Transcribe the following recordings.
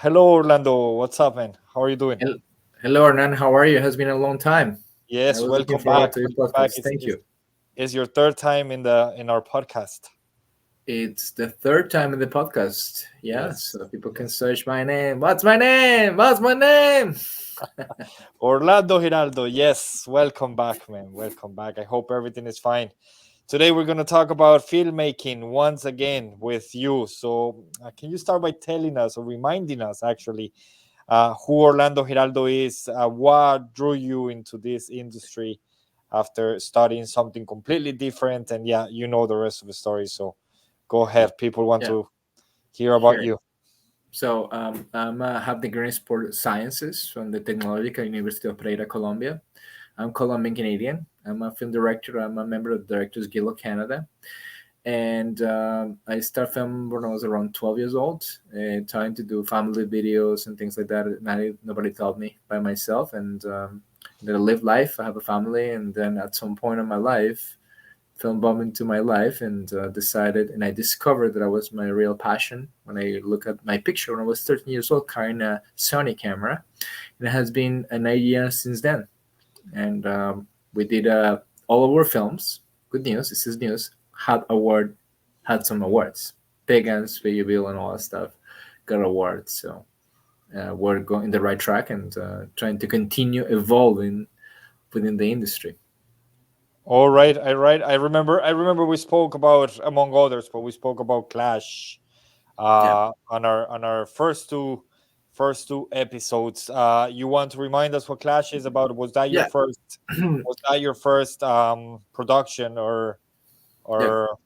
Hello, Orlando. What's up, man? How are you doing? Hel- Hello, Hernan. How are you? It has been a long time. I Yes, was looking welcome back. forward to this Welcome back. podcast. Thank you. It's your third time in our podcast. It's the third time in the podcast. Yeah, Yes, so people can yes. search my name. What's my name? What's my name? Orlando Giraldo. Yes, welcome back, man. Welcome back. I hope everything is fine. Today we're gonna talk about filmmaking once again with you. So, can you start by telling us or reminding us actually who Orlando Giraldo is? What drew you into this industry after studying something completely different? And yeah, you know the rest of the story. So go ahead. People want Yeah, to hear about here. you. I have degree in sport sciences from the Technological University of Pereira, Colombia. I'm Colombian Canadian. I'm a film director. I'm a member of the Directors Guild of Canada. And I started film when I was around 12 years old, trying to do family videos and things like that. Nobody taught me by myself, and then I live life. I have a family, and then at some point in my life, film bumped into my life, and decided, and I discovered that I was my real passion. When I look at my picture when I was 13 years old, carrying a Sony camera, and it has been an 8 years since then. And we did all of our films. Good news, this is news. Had some awards. Pagans, Bill, and all that stuff got awards. So we're going in the right track and trying to continue evolving within the industry. All right, I right. I remember we spoke about among others, but we spoke about Clash Yeah, on our first two episodes. You want to remind us what Clash is about? yeah. Was that your first production Yeah. or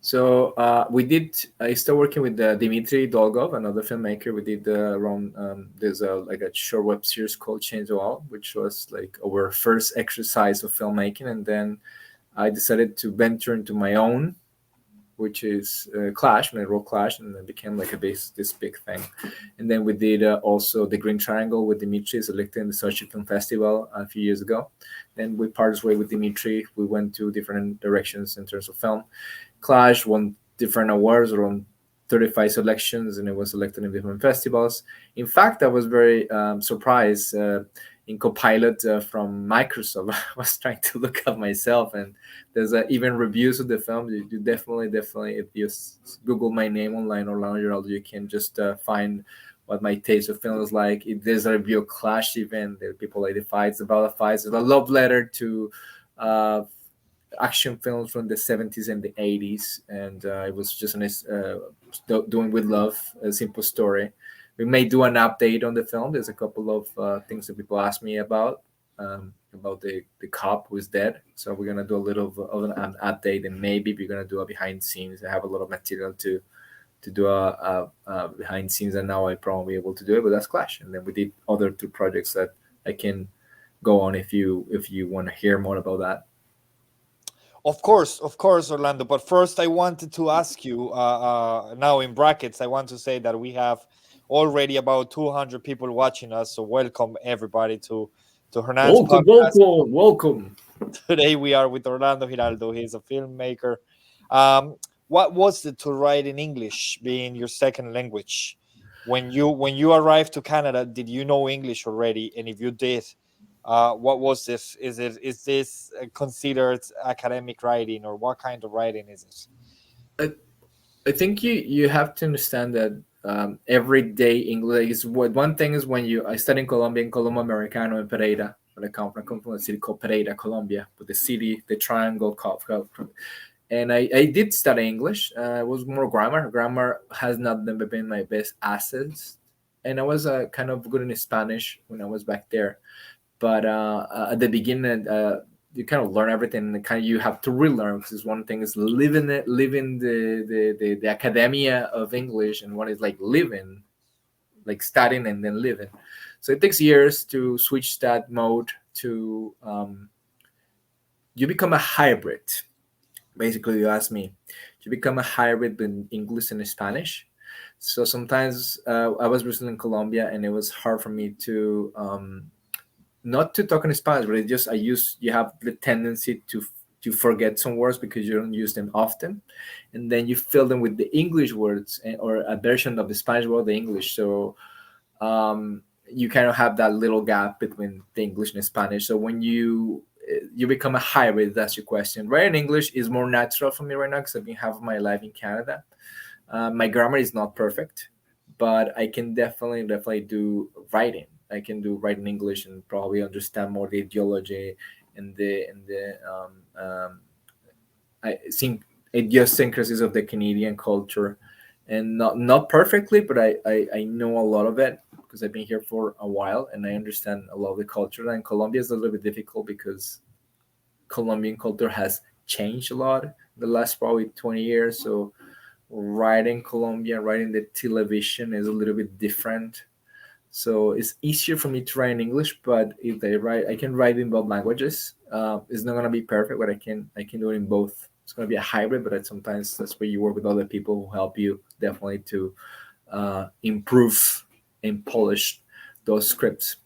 So we did. I started working with Dmitry Dolgov, another filmmaker. We did around. There's a like a short web series called Change the All, which was like our first exercise of filmmaking, and then I decided to venture into my own, which is Clash. When I wrote Clash, and it became like a this big thing. And then we did also the Green Triangle with Dimitri, selected in the Sochi Film Festival a few years ago. Then we parted ways with Dimitri. We went to different directions in terms of film. Clash won different awards, around 35 selections, and it was selected in different festivals. In fact, I was very surprised. In Copilot from Microsoft, I was trying to look up myself, and there's even reviews of the film. You definitely, if you Google my name online, Orlando Giraldo, you can just find what my taste of film is like. There's a review of Clash even. There are people like the fights, about the fights. There's a love letter to uh, action films from the 70s and the 80s, and it was just doing with love, a simple story. We may do an update on the film. There's a couple of things that people ask me about the cop who is dead, so we're gonna do a little of an update, and maybe we're gonna do a behind the scenes. I have a lot of material to do a behind the scenes, and now I probably be able to do it, but that's Clash. And then we did other two projects that I can go on if you want to hear more about that. of course, Orlando. But first, I wanted to ask you. Now, in brackets, I want to say that we have already about 200 people watching us. So welcome everybody to Hernan's Welcome, podcast. welcome, welcome. Today we are with Orlando Giraldo. He's a filmmaker. Um, what was it to write in English, being your second language? When you arrived to Canada, did you know English already? And if you did, what was this? Is this considered academic writing, or what kind of writing is it? I, I think you have to understand that everyday English is what one thing is when you I studied in Colombia in Colombo Americano in Pereira, but I come from a city called Pereira, Colombia, with the city, the triangle and I did study English. It was more grammar. Grammar has not never been my best assets, and I was kind of good in Spanish when I was back there. But at the beginning, you kind of learn everything, and kind of you have to relearn, because one thing is living the academia of English, and one is like living, like studying and then living. So it takes years to switch that mode to you become a hybrid. Basically, you ask me, you become a hybrid between English and Spanish. So sometimes I was recently in Colombia, and it was hard for me to not to talk in Spanish, but it just I use you have the tendency to you forget some words because you don't use them often, and then you fill them with the English words, or a version of the Spanish word, the English. So you kind of have that little gap between the English and Spanish. So when you become a hybrid, that's your question. Writing English is more natural for me right now because I've been half of my life in Canada. My grammar is not perfect, but I can definitely do writing. I can do writing English and probably understand more the ideology and the I think idiosyncrasies of the Canadian culture, and not perfectly, but I know a lot of it because I've been here for a while and I understand a lot of the culture. And Colombia is a little bit difficult because Colombian culture has changed a lot the last probably 20 years. So writing Colombia, writing the television is a little bit different. So it's easier for me to write in English, but if I write, I can write in both languages. It's not gonna be perfect, but I can do it in both. It's gonna be a hybrid, but sometimes that's where you work with other people who help you definitely to improve and polish those scripts.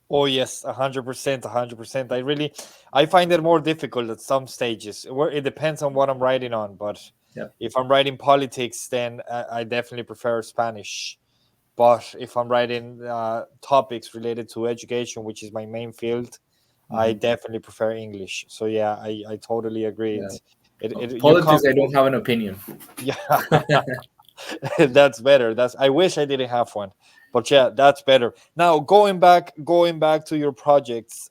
Oh yes, 100%, 100%. I find it more difficult at some stages. Where it depends on what I'm writing on, but Yeah. if I'm writing politics, then I definitely prefer Spanish. But if I'm writing topics related to education, which is my main field, I Hmm. definitely prefer English. So yeah, I totally agree. Yeah. You come Politics, I don't have an opinion. yeah, that's better. That's I wish I didn't have one, but yeah, that's better. Now going back to your projects,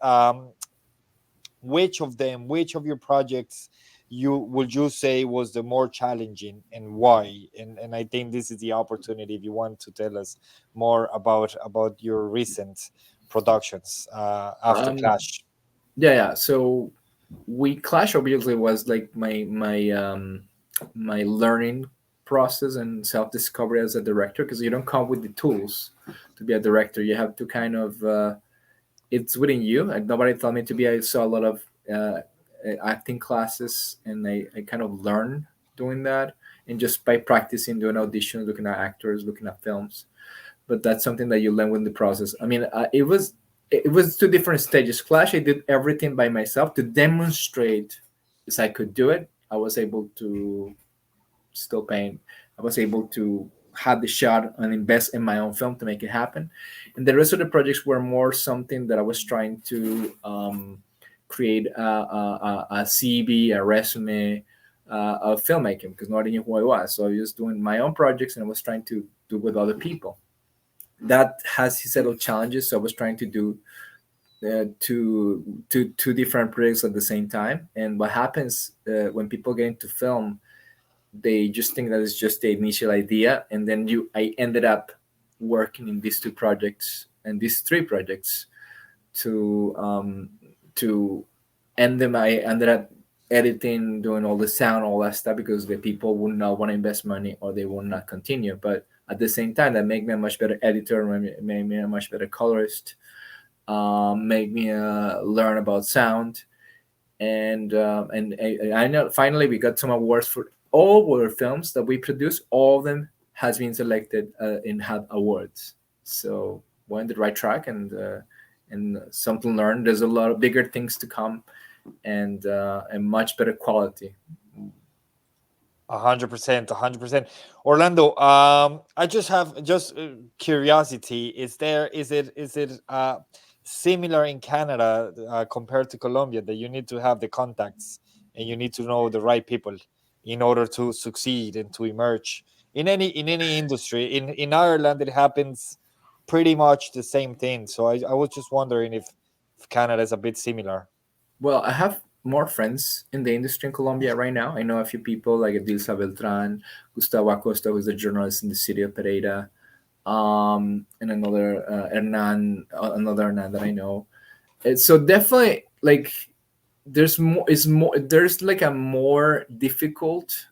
which of your projects you would you say was the more challenging and why? And I think this is the opportunity if you want to tell us more about your recent productions after Um, Clash. yeah. So we Clash obviously was like my learning process and self discovery as a director, because you don't come with the tools to be a director. You have to kind of it's within you. Like nobody told me to be. I saw a lot of uh, acting classes, and I kind of learned doing that, and just by practicing, doing auditions, looking at actors, looking at films. But that's something that you learn in the process. I mean, it was two different stages. Clash, I did everything by myself to demonstrate as I could do it. I was able to still paint. I was able to have the shot and invest in my own film to make it happen. And the rest of the projects were more something that I was trying to create a CV, a resume of filmmaking, because nobody knew who I was. So I was doing my own projects and I was trying to do with other people. That has his set of challenges. So I was trying to do two different projects at the same time. And what happens when people get into film, they just think that it's just the initial idea, and then I ended up working in these two projects and these three projects to to end them. I ended up editing, doing all the sound, all that stuff, because the people would not want to invest money or they will not continue. But at the same time, that made me a much better editor, made me a much better colorist, made me learn about sound, and I know finally we got some awards for all our films that we produce. All of them has been selected and had awards. So we're on the right track, and something learned. There's a lot of bigger things to come, and much better quality. 100%, 100%. Orlando, I just have just curiosity. Is it similar in Canada compared to Colombia that you need to have the contacts and you need to know the right people in order to succeed and to emerge in any industry? In Ireland, it happens pretty much the same thing. So I was just wondering if Canada is a bit similar. Well, I have more friends in the industry in Colombia right now. I know a few people like Edilsa Beltran, Gustavo Acosta, who's a journalist in the city of Pereira, and another another Hernan that I know. So definitely, like, there's like a more difficult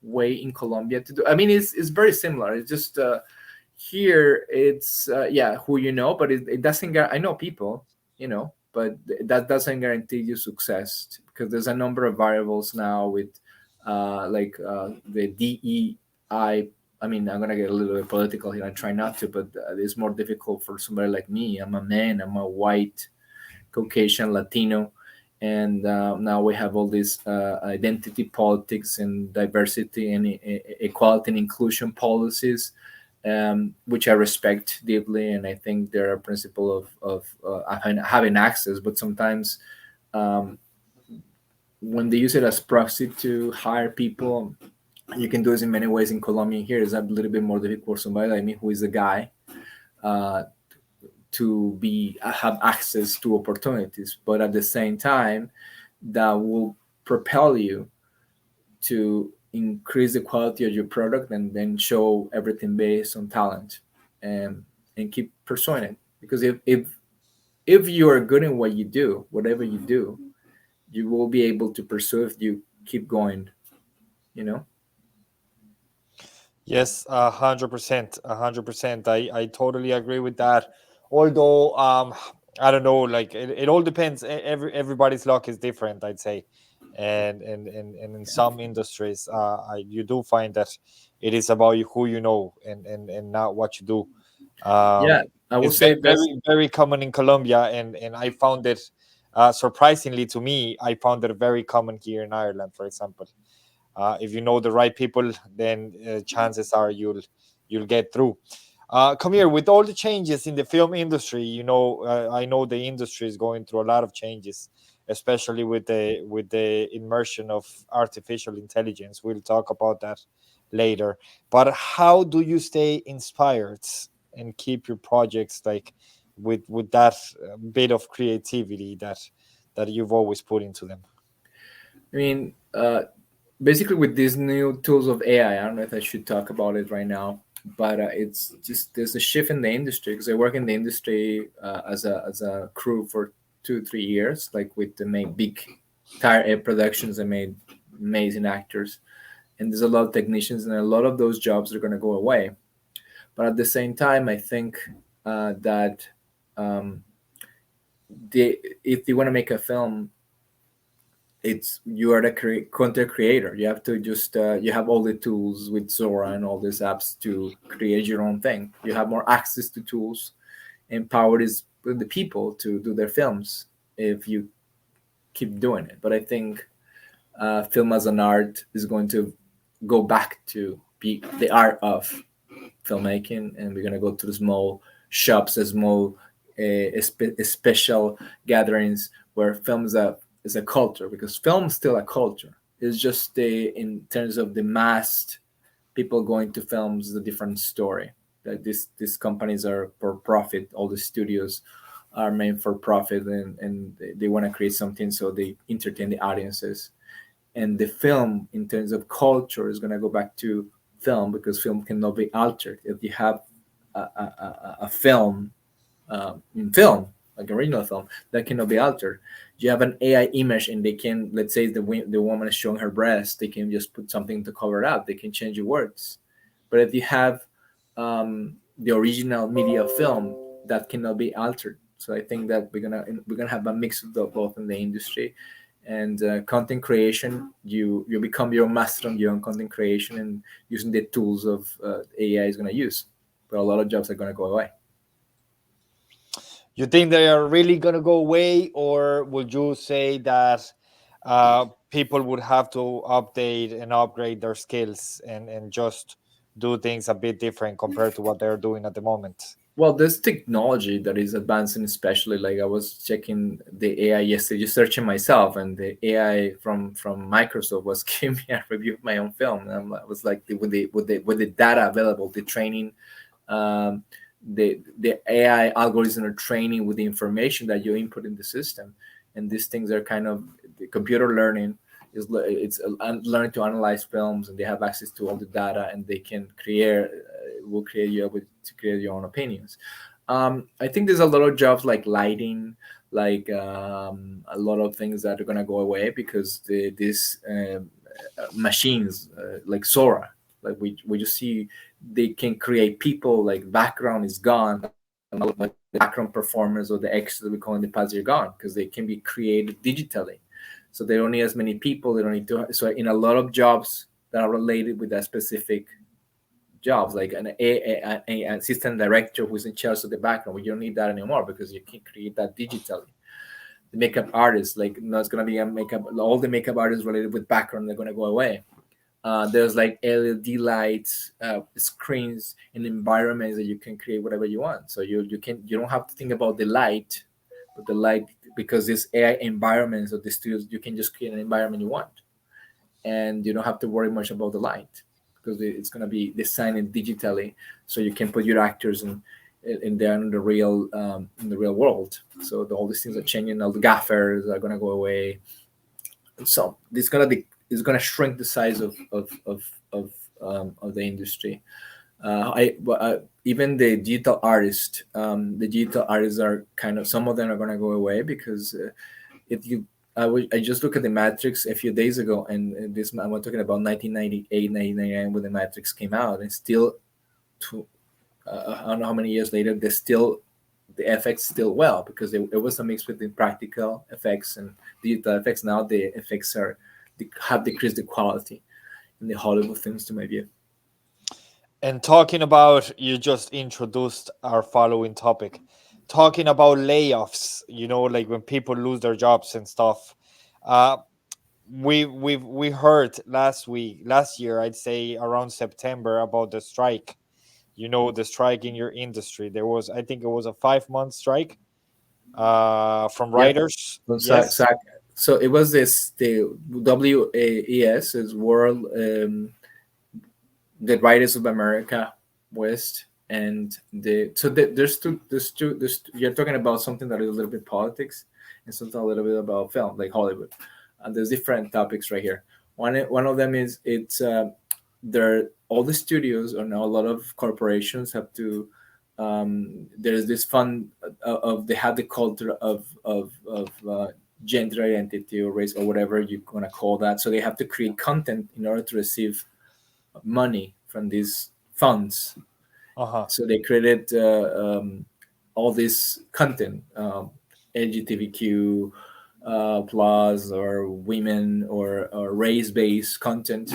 way in Colombia to do. I mean, it's very similar. It's just here it's yeah, who you know, but it doesn't. I know people, but that doesn't guarantee you success, because there's a number of variables now with the DEI. I mean, I'm gonna get a little bit political here. I try not to, but it's more difficult for somebody like me. I'm a man. I'm a white Caucasian Latino, And now we have all these identity politics and diversity and equality and inclusion policies, which I respect deeply, and I think they're a principle of having access. But sometimes um, when they use it as proxy to hire people, you can do this in many ways. In Colombia, here is a little bit more difficult for somebody like me, who is a guy, uh, to be have access to opportunities. But at the same time, that will propel you to increase the quality of your product and then show everything based on talent, and keep pursuing it. Because if you are good in what you do, whatever you do, you will be able to pursue if you keep going, you know. Yes, 100%, 100%. I totally agree with that. Although, I don't know, like it all depends. Everybody's luck is different, I'd say, and in some industries, you do find that it is about you, who you know, and not what you do. Yeah, Um, I will it's say that's very common in Colombia, and I found it surprisingly to me. I found it very common here in Ireland, for example. If you know the right people, then chances are you'll get through. Come here, with all the changes in the film industry. I know the industry is going through a lot of changes, especially with the immersion of artificial intelligence. We'll talk about that later. But how do you stay inspired and keep your projects like with that bit of creativity that you've always put into them? I mean, basically with these new tools of AI, I don't know if I should talk about it right now, but it's just there's a shift in the industry, because I work in the industry as a crew for 2 3 years, like with the main big tire A productions. I made amazing actors, and there's a lot of technicians, and a lot of those jobs are going to go away. But at the same time, I think that um, if you want to make a film, it's you are the content creator. You have to just you have all the tools with Zora and all these apps to create your own thing. You have more access to tools, empower is the people to do their films if you keep doing it. But I think film as an art is going to go back to be the art of filmmaking, and we're going to go to the small shops, the small special gatherings where film is a culture, because film is still a culture. It's just in terms of the mass people going to films is a different story. That these companies are for profit. All the studios are made for profit, and they want to create something, so they entertain the audiences. And the film, in terms of culture, is going to go back to film, because film cannot be altered. If you have a film in film, like original film, that cannot be altered. You have an AI image, and they can, let's say the woman is showing her breast, they can just put something to cover it up. They can change the words. But if you have the original media film, that cannot be altered. So I think that we're gonna have a mix of both in the industry. And content creation, you become your master on your own content creation, and using the tools of AI is gonna use. But a lot of jobs are gonna go away. You think they are really going to go away, or would you say that people would have to update and upgrade their skills and just do things a bit different compared to what they're doing at the moment? Well, there's technology that is advancing, especially like I was checking the AI yesterday, just searching myself, and the AI from Microsoft was giving me a review of my own film. And I was like, with the data available, the training, um, the AI algorithm are training with the information that you input in the system, and these things are kind of the computer learning it's learning to analyze films, and they have access to all the data, and they can create will create you able to create your own opinions. I think there's a lot of jobs like lighting, like a lot of things that are gonna go away, because these machines like Sora, like we just see they can create people, like background is gone, like the background performers or the extras that we call in the past are gone, because they can be created digitally. So they don't need as many people. They don't need to. So in a lot of jobs that are related with that specific jobs, like an assistant director who's in charge of the background, we don't need that anymore, because you can create that digitally. the makeup artists, like no, it's gonna be a makeup. All the makeup artists related with background, they're gonna go away. There's like LED lights, screens, and environments that you can create whatever you want. So you don't have to think about the light, but the light, because this AI environments of the studios, you can just create an environment you want, and you don't have to worry much about the light because it's gonna be designed digitally, so you can put your actors in there in the real world. So all these things are changing. All the gaffers are gonna go away. So it's gonna shrink the size of the industry. Even the digital artists are kind of, some of them are gonna go away because if you I just look at the Matrix a few days ago, and this I'm talking about 1998, 1999 when the Matrix came out, and still, to, I don't know how many years later, there's still the effects still well, because it was a mix between practical effects and digital effects. Now the effects have decreased the quality in the Hollywood films, to my view. And talking about, you just introduced our following topic, talking about layoffs, like when people lose their jobs and stuff. Uh, we heard last year, I'd say around September, about the strike. The strike in your industry. There was, I think it was a 5-month strike from Yep. writers. So, Yes. so it was the WAES is World, the Writers of America West, and you're talking about something that is a little bit politics and something a little bit about film, like Hollywood. And there's different topics right here. One of them is, it's there all the studios, or now a lot of corporations have to, there's this fund of they have the culture of gender identity or race or whatever you're gonna call that. So they have to create content in order to receive money from these funds. Uh-huh. So they created all this content, LGBTQ plus, or women, or race-based content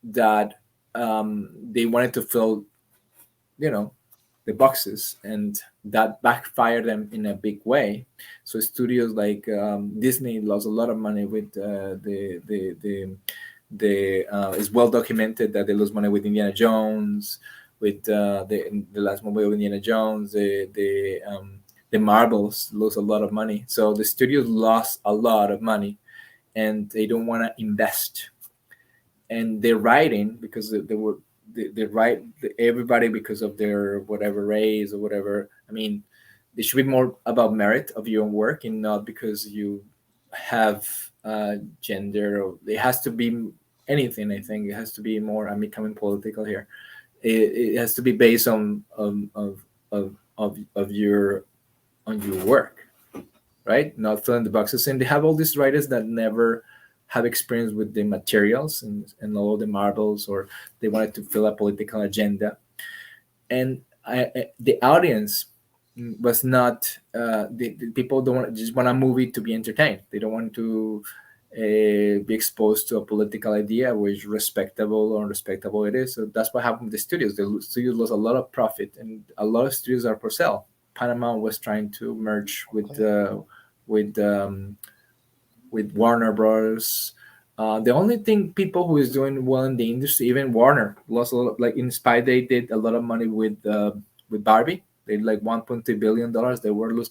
that they wanted to fill, you know, the boxes, and that backfired them in a big way. So studios like Disney lost a lot of money with it's well documented that they lose money with Indiana Jones, with the last movie of Indiana Jones. The Marvels lose a lot of money, so the studios lost a lot of money, and they don't want to invest. And they're writing because they write everybody because of their whatever race or whatever. I mean, it should be more about merit of your own work, and not because you have gender. Or it has to be anything. I think it has to be more. I'm becoming political here. It has to be based of your on your work, right? Not filling the boxes. And they have all these writers that never have experience with the materials and all the marbles, or they wanted to fill a political agenda. And the audience was not, the people don't just want a movie to be entertained. They don't want to be exposed to a political idea, which respectable or unrespectable it is. So that's what happened with the studios. The studios lost a lot of profit, and a lot of studios are for sale. Panama was trying to merge Okay. with um, with Warner Brothers. The only thing people who is doing well in the industry, even Warner, lost a lot. Like in Spy, they did a lot of money with Barbie. They did like $1.2 billion.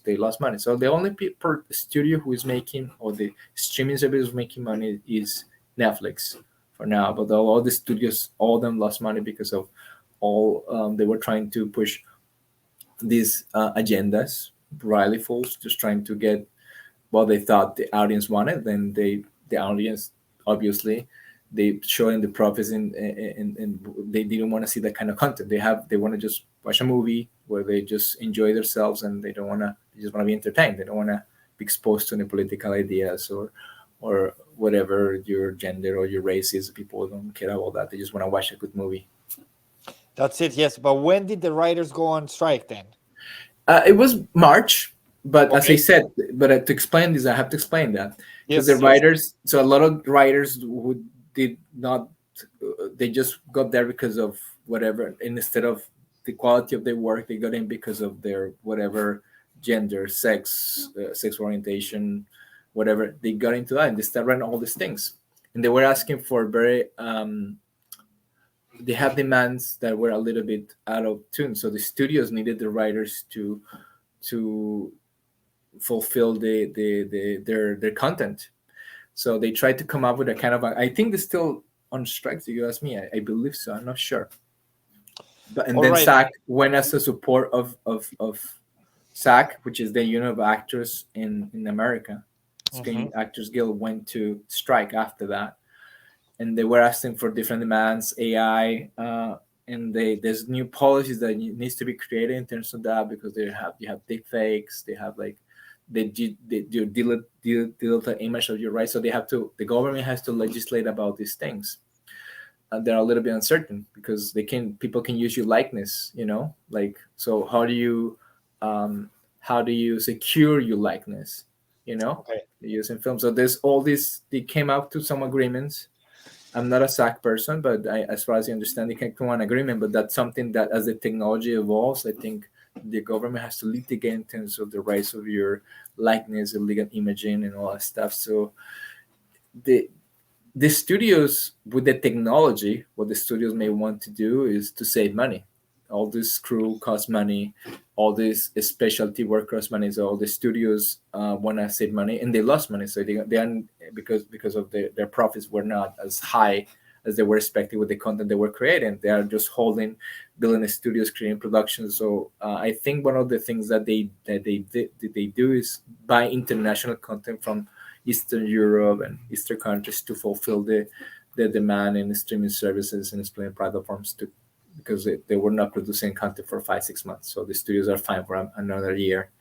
They lost money. So the only per studio who is making, or the streaming service who's making money, is Netflix for now. But all the studios, all of them lost money because of all they were trying to push these agendas, Riley fools, just trying to get what they thought the audience wanted. Then the audience, obviously, they showing the profits and they didn't want to see that kind of content. They want to just watch a movie where they just enjoy themselves, and they don't want to, they just want to be entertained. They don't want to be exposed to any political ideas or whatever your gender or your race is. People don't care about that. They just want to watch a good movie. That's it. Yes. But when did the writers go on strike then? It was March, but as I Okay. said, but to explain this, I have to explain that because the Yes. Yes. writers, so a lot of writers who did not, they just got there because of whatever, and instead of the quality of their work, they got in because of their whatever gender, sex orientation, whatever. They got into that and they started running all these things, and they were asking for very they have demands that were a little bit out of tune. So the studios needed the writers to fulfill their content. So they tried to come up with a kind of I think they're still on strike. Do you ask me? I believe so. I'm not sure. But and All then right. SAC went as a support of SAC, which is the Union of Actors in America. Mm-hmm. Screen Actors Guild went to strike after that, and they were asking for different demands, AI, and there's new policies that needs to be created in terms of that because you have deep fakes, they have like they do delete the image of your right, so the government has to legislate about these things. They're a little bit uncertain because people can use your likeness, like so how do you secure your likeness, Okay. using film. So there's all this, they came up to some agreements. I'm not a SAC person, but as far as I understand, they can come to an agreement. But that's something that, as the technology evolves, I think the government has to litigate in terms of the rights of your likeness, illegal imaging, and all that stuff. So the the studios, with the technology, what the studios may want to do is to save money. All this crew costs money, all this specialty work costs money. So all the studios want to save money, and they lost money. So they are, because of their profits were not as high as they were expecting with the content they were creating. They are just building the studios, creating productions. So I think one of the things that they do is buy international content from Eastern Europe and Eastern countries to fulfill the demand in the streaming services and streaming platforms because they were not producing content for 5 6 months. So the studios are fine for another year,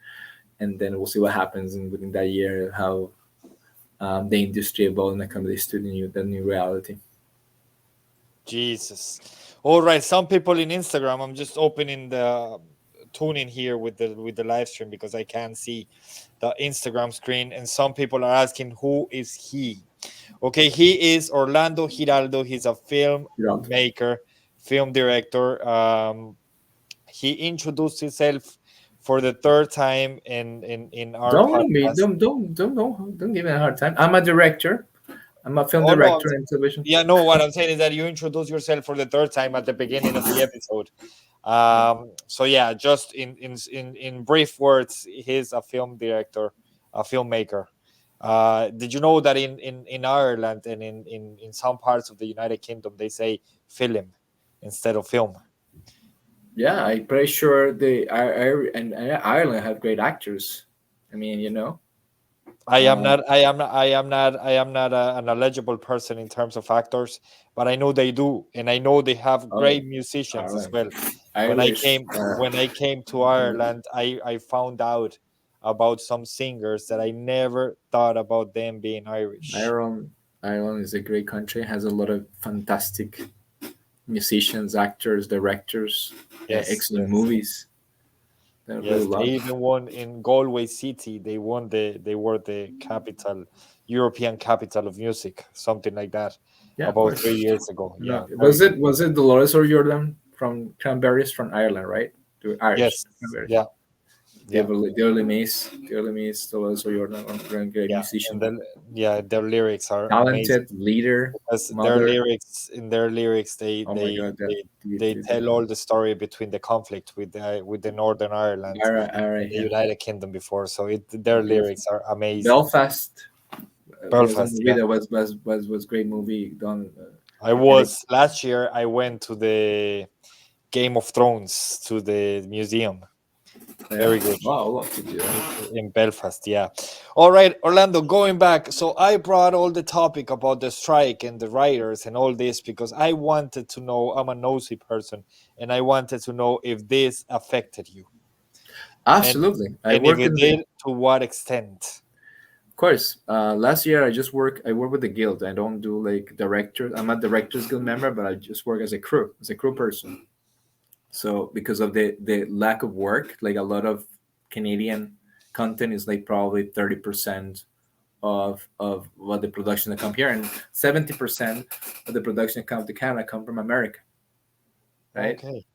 and then we'll see what happens within that year, how the industry evolves and accommodates to the new reality. Jesus. All right. Some people in Instagram. I'm just opening the tuning here with the live stream because I can't see the Instagram screen, and some people are asking who is he. Okay, he is Orlando Giraldo. He's a Giraldo. filmmaker, film director. He introduced himself for the third time in our Don't me podcast. don't give me a hard time. I'm a director. I'm a film Oh no, director in television. yeah, no. What I'm saying is that you introduced yourself for the third time at the beginning of the episode. Yeah. So yeah, just in brief words, he's a film director, a filmmaker. Did you know that in Ireland and in some parts of the United Kingdom they say film instead of film? Yeah, I'm pretty sure and Ireland have great actors. I mean, I am uh, not. I am not. I am not. I am not an eligible person in terms of actors, but I know they do, and I know they have oh, great musicians as Ireland, well. Irish, When I came to Ireland, I found out about some singers that I never thought about them being Irish. Ireland. Ireland is a great country. Has a lot of fantastic musicians, actors, directors, Yes, excellent yes, movies that I really yes. They love. even won in Galway City. They won they were the capital, European capital of music, something like that, Yeah, of about course. 3 years ago. No, Yeah, very good. was it Dolores O'Riordan from Cranberries from Ireland, right? To Irish Yes, Cranberries. yeah, yeah. The early Mace, Dolores O'Riordan, a great Yeah, and musician, then yeah, their lyrics are amazing talented leader, because mother. their lyrics Oh my God, that they tell all the story between the conflict with the Northern Ireland Ira, and the yeah. United Kingdom before. So their Beautiful. lyrics are amazing. Belfast was a Belfast, movie yeah. that was great movie done. I And it, was last year. I went to the Game of Thrones to the museum. yeah, Very good. wow, I love to do in, that. in Belfast. Yeah. All right, Orlando, going back. So I brought all the topic about the strike and the writers and all this because I wanted to know. I'm a nosy person, and I wanted to know if this affected you, and Absolutely, I and if work it in the. did, to what extent. Of course, last year I work with the guild. I don't do like director. I'm a directors guild member, but I just work as a crew person. So because of the lack of work, like a lot of Canadian content is like probably 30% of what the production that come here, and 70% of the production that come to Canada come from America, right? Okay.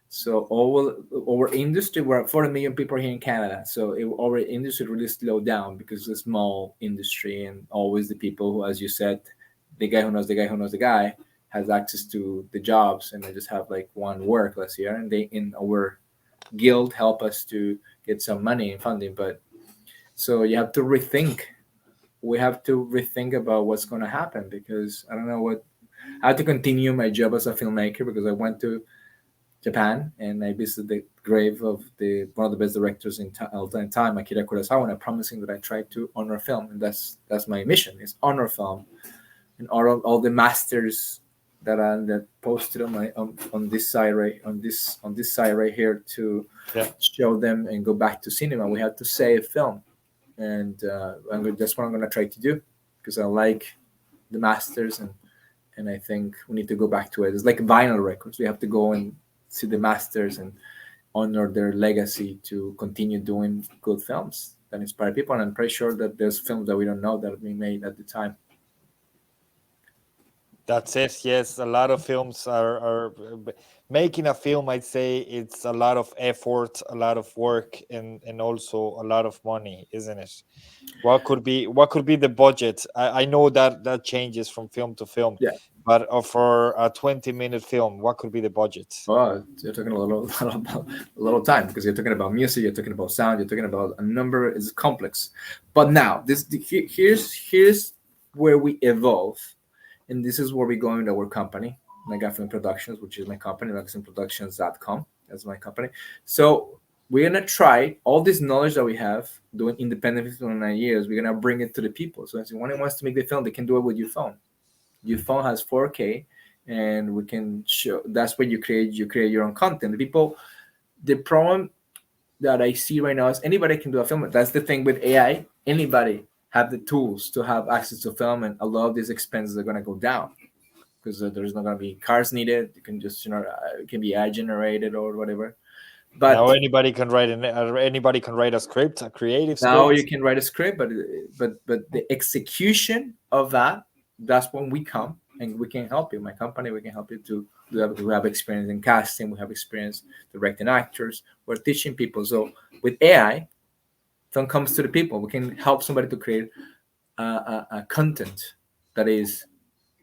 So our industry, we're 40 million people here in Canada. So our industry really slowed down because it's a small industry, and always the people who, as you said, the guy who knows the guy who knows the guy has access to the jobs, and they just have like one work last year, and they in our guild help us to get some money and funding. But so you have to rethink. We have to rethink about what's going to happen, because I don't know what. I had to continue my job as a filmmaker because I went to Japan, and I visited the grave of the one of the best directors in all time, Akira Kurosawa, and I'm promising that I try to honor film, and that's my mission: is honor film and all the masters that are that posted on my on this side right on this side right here to Yeah. show them and go back to cinema. We have to save film, and that's what I'm gonna try to do, because I like the masters, and I think we need to go back to it. It's like vinyl records. We have to go and see the masters and honor their legacy to continue doing good films that inspire people. And I'm pretty sure that there's films that we don't know that have been made at the time. That's it. Yes, a lot of films are making a film. I'd say it's a lot of effort, a lot of work, and also a lot of money, isn't it? What could be the budget? I know that that changes from film to film, Yeah. but for a 20-minute film, what could be the budget? Oh, you're talking a lot of time, because you're talking about music, you're talking about sound, you're talking about a number. It's complex. But now here's where we evolve, and this is where we go into our company, Megafilm Productions, which is my company, megafilmproductions.com. That's my company. So we're gonna try all this knowledge that we have doing independent for 9 years. We're gonna bring it to the people. So if anyone wants to make the film, they can do it with your phone. Your phone has 4K, and we can show. That's when you create your own content. The people, the problem that I see right now is anybody can do a film. That's the thing with AI. Anybody have the tools to have access to film, and a lot of these expenses are going to go down, because there's not going to be cars needed. You can just it can be AI generated or whatever. Now But anybody can write a script, a creative now you script. can write a script, but the execution of that, that's when we come and we can help you. My company, we can help you to we have experience in casting, we have experience directing actors, we're teaching people. So with AI, film comes to the people. We can help somebody to create a content that is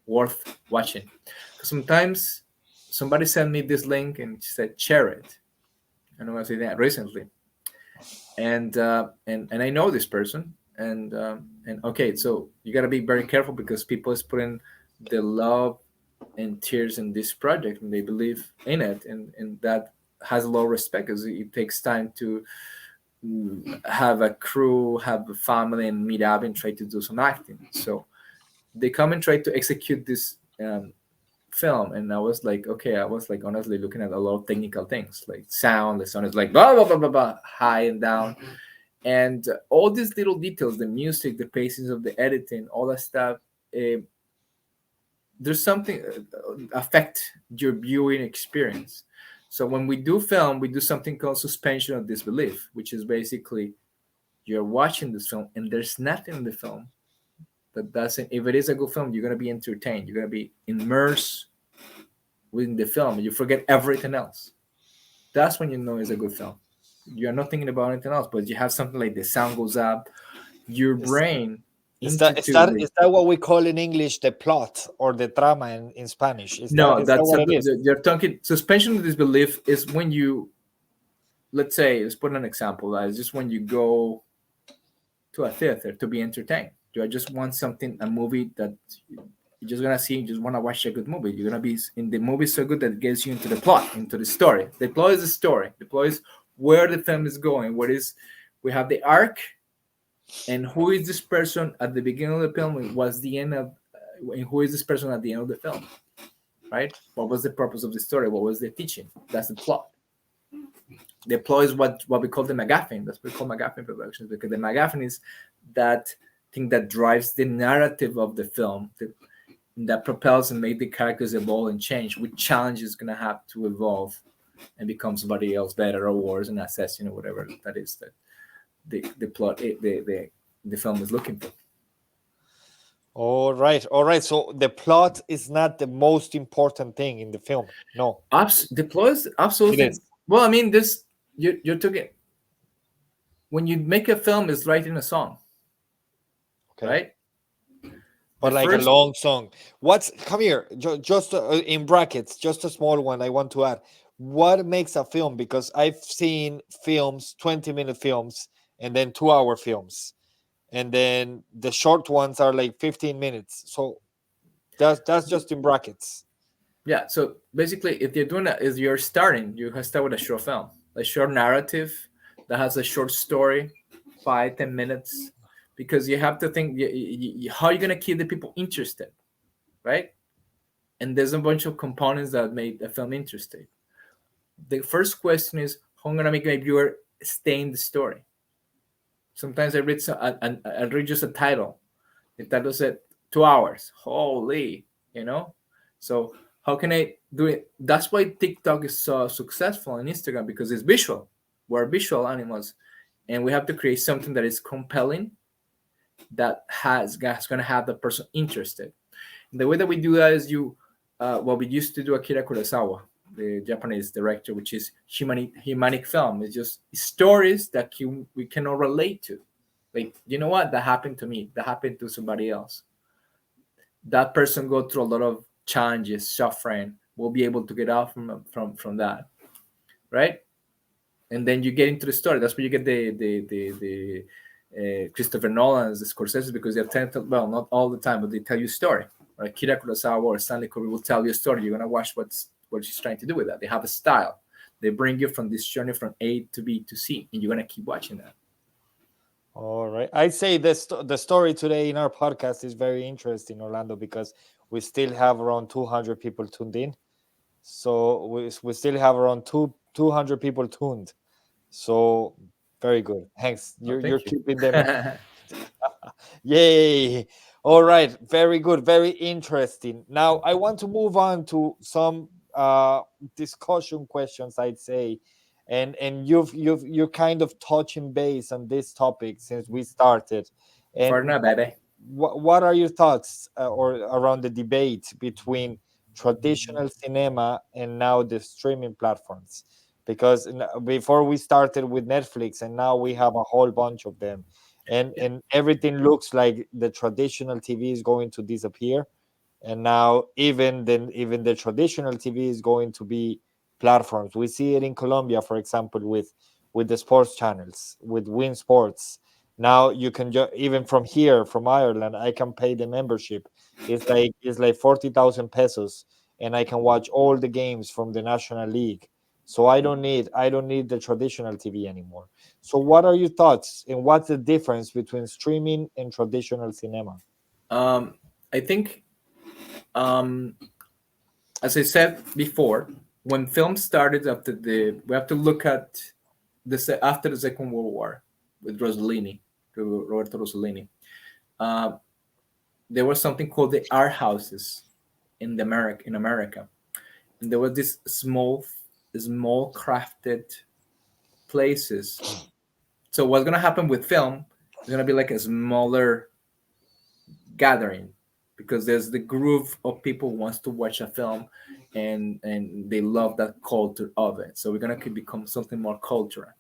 worth watching. Because sometimes somebody sent me this link and said share it. I know I said that recently, and I know this person, and okay, so you got to be very careful, because people is putting the love and tears in this project, and they believe in it, and that has a lot of respect, because it takes time to have a crew, have a family, and meet up and try to do some acting. So they come and try to execute this film, and I was like, okay, I was like honestly looking at a lot of technical things, like sound. The sound is like blah blah blah blah blah, high and down, and all these little details, the music, the pacings of the editing, all that stuff. uh, there's something affect your viewing experience. So when we do film, we do something called suspension of disbelief, which is basically you're watching this film and there's nothing in the film that doesn't. If it is a good film, you're gonna be entertained. You're gonna be immersed within the film. You forget everything else. That's when you know it's a good film. You're not thinking about anything else, but you have something like the sound goes up, your Is, brain is that is institute that the. is that what we call in English the plot or the trama in Spanish? Is that No, is that that's what it is? you're talking. Suspension of disbelief is when you, let's say, let's put an example. It's just when you go to a theater to be entertained. Do I just want something, a movie that you're just gonna see, you just wanna watch a good movie. You're gonna be in the movie so good that it gets you into the plot, into the story. The plot is the story. The plot is where the film is going. What is we have the arc, and who is this person at the beginning of the film, and what's the end of, and who is this person at the end of the film, right? What was the purpose of the story? What was the teaching? That's the plot. The plot is what we call the MacGuffin. That's what we call MacGuffin productions, because the MacGuffin is that thing that drives the narrative of the film, that propels and make the characters evolve and change. Which challenge is going to have to evolve and become somebody else better or worse, and assess, whatever that is that the plot, the film is looking for. All right. So the plot is not the most important thing in the film. No, Deploys it absolutely. is. Well, I mean, this you're talking when you make a film is writing a song, Okay. right? The But like a first long song. What's come here? Just in brackets, just a small one. I want to add. What makes a film? Because I've seen films, 20-minute films, and then 2-hour films, and then the short ones are like 15 minutes. So that's just in brackets. Yeah, so basically, if you're doing that, is you're starting, you have to start with a short film, a short narrative that has a short story, 5-10 minutes, because you have to think how you're gonna keep the people interested, right? And there's a bunch of components that made a film interesting. The first question is how I'm gonna make my viewer stay in the story. Sometimes I read just a title. The title said 2 hours. Holy, you know. So how can I do it? That's why TikTok is so successful on Instagram because it's visual. We're visual animals, and we have to create something that is compelling, that's going to have the person interested. And the way that we do that is what we used to do Akira Kurosawa, the Japanese director, which is humanic film. It's just stories that we cannot relate to. Like, you know what? That happened to me. That happened to somebody else. That person go through a lot of challenges, suffering. Will be able to get out from that, right? And then you get into the story. That's where you get the Christopher Nolan's, the Scorsese, because they tend to, well, not all the time, but they tell you a story. Right? Kira Kurosawa or Stanley Kubrick will tell you a story. You're gonna watch what she's trying to do with that. They have a style. They bring you from this journey from A to B to C, and you're gonna keep watching that. All right. I'd say the story today in our podcast is very interesting, Orlando, because we still have around 200 people tuned in. So we still have around 200 people tuned. So very good. Thanks. Oh, You're thank you. keeping them. Yay. All right. Very good. Very interesting. Now I want to move on to some discussion questions, I'd say. And you're kind of touching base on this topic since we started. And For now, baby. what are your thoughts or around the debate between traditional cinema and now the streaming platforms? Because before we started with Netflix, and now we have a whole bunch of them, and everything looks like the traditional TV is going to disappear, and now even the traditional TV is going to be platforms. We see it in Colombia, for example, with the sports channels, with Win Sports. Now you can even from here, from Ireland, I can pay the membership. It's like 40,000 pesos, and I can watch all the games from the National League. So I don't need the traditional TV anymore. So what are your thoughts, and what's the difference between streaming and traditional cinema? Um, I think, um, as I said before, when film started we have to look at after the Second World War with Roberto Rossellini. Uh, there was something called the art houses in America, and there was this small crafted places. So what's gonna happen with film is gonna be like a smaller gathering because there's the group of people who wants to watch a film and they love that culture of it. So we're gonna become something more cultural.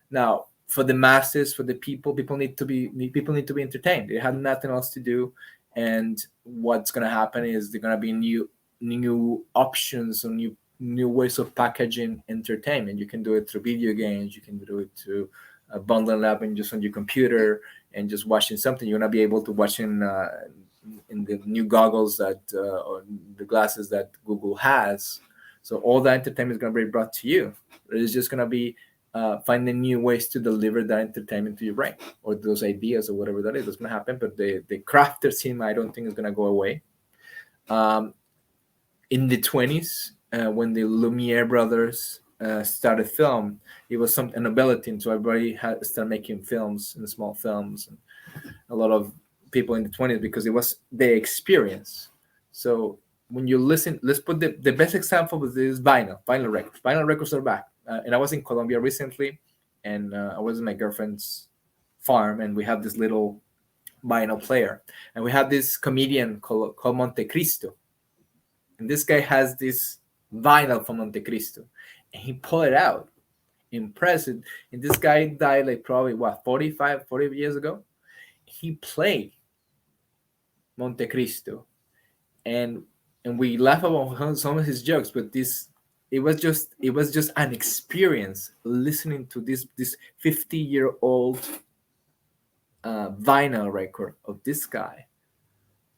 Now, for the masses, for the people need to be entertained. They have nothing else to do, and what's gonna happen is they're gonna be new options or new ways of packaging entertainment. You can do it through video games. You can do it through bundling up and just on your computer and just watching something. You're gonna be able to watch in the new goggles or the glasses that Google has. So all that entertainment is gonna be brought to you. It's just gonna be finding new ways to deliver that entertainment to your brain or those ideas or whatever that is. That's going to happen. But the crafter cinema, I don't think is going to go away. Um, in the 20s, when the Lumiere brothers started film, it was a nobility. So everybody had started making films and small films. And a lot of people in the 20s because it was their experience. So when you listen, let's put the best example of this vinyl records. Vinyl records are back. And I was in Colombia recently, and I was in my girlfriend's farm, and we have this little vinyl player, and we had this comedian called Monte Cristo, and this guy has this vinyl from Monte Cristo, and he pulled it out, impressed, and this guy died like probably what 40 years ago. He played Monte Cristo, and we laugh about some of his jokes, but this it was just an experience listening to this 50-year-old vinyl record of this guy,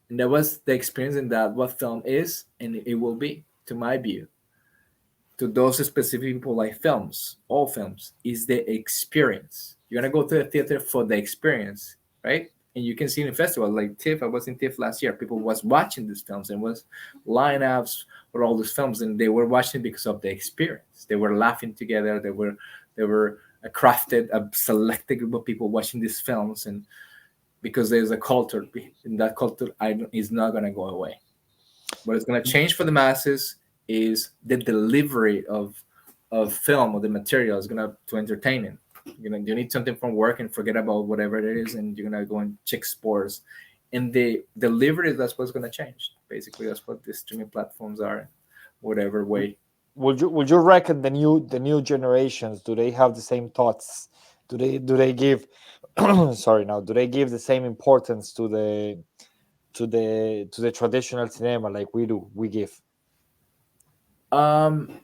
and that was the experience, and that what film is and it will be, to my view, to those specific people. Like films, all films is the experience. You're gonna go to the theater for the experience, right? And you can see in festivals like TIFF. I was in TIFF last year. People was watching these films and was lineups for all these films, and they were watching because of the experience. They were laughing together. They were a crafted, a selected group of people watching these films, and because there's a culture, and that culture is not gonna go away. What is going to change for the masses is the delivery of film or the material is going to entertain it. You need something from work and forget about whatever it is, and you're going to go and check sports. And the delivery, that's what's going to change. Basically, that's what the streaming platforms are, whatever way. Would you reckon the new generations, do they have the same thoughts? Do they give sorry, now, do they give the same importance to the traditional cinema like we give? Um,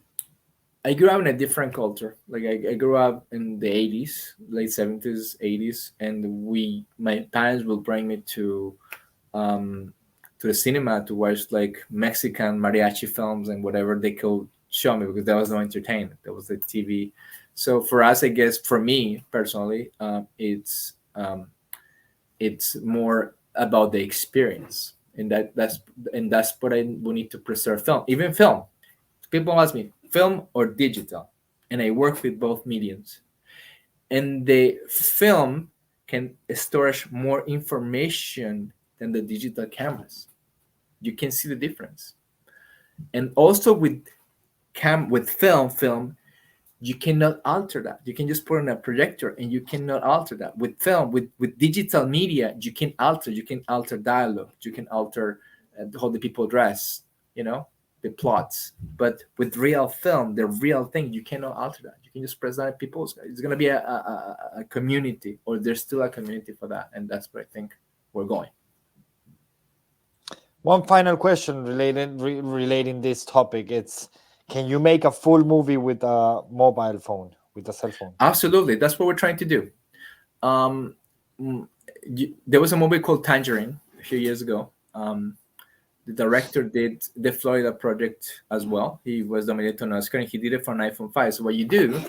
I grew up in a different culture. Like I grew up in the 80s, late 70s, 80s, and my parents will bring me um, to the cinema to watch like Mexican mariachi films and whatever they could show me, because there was no entertainment. There was the TV. So for us, I guess for me personally, it's more about the experience, and that's what we need to preserve. Film, even film. People ask me, film or digital, and I work with both mediums. And the film can storage more information than the digital cameras. You can see the difference. And also with film, you cannot alter that. You can just put on a projector and you cannot alter that. With film, with digital media, you can alter dialogue, you can alter how the people dress, you know, the plots. But with real film, the real thing, you cannot alter that. You can just present people. It's going to be a community, or there's still a community for that. And that's where I think we're going. One final question relating this topic. It's, can you make a full movie with a mobile phone, with a cell phone? Absolutely. That's what we're trying to do. Um, there was a movie called Tangerine a few years ago. The director did the Florida project as well. He was nominated to an Oscar, and he did it for an iPhone 5. So what you do,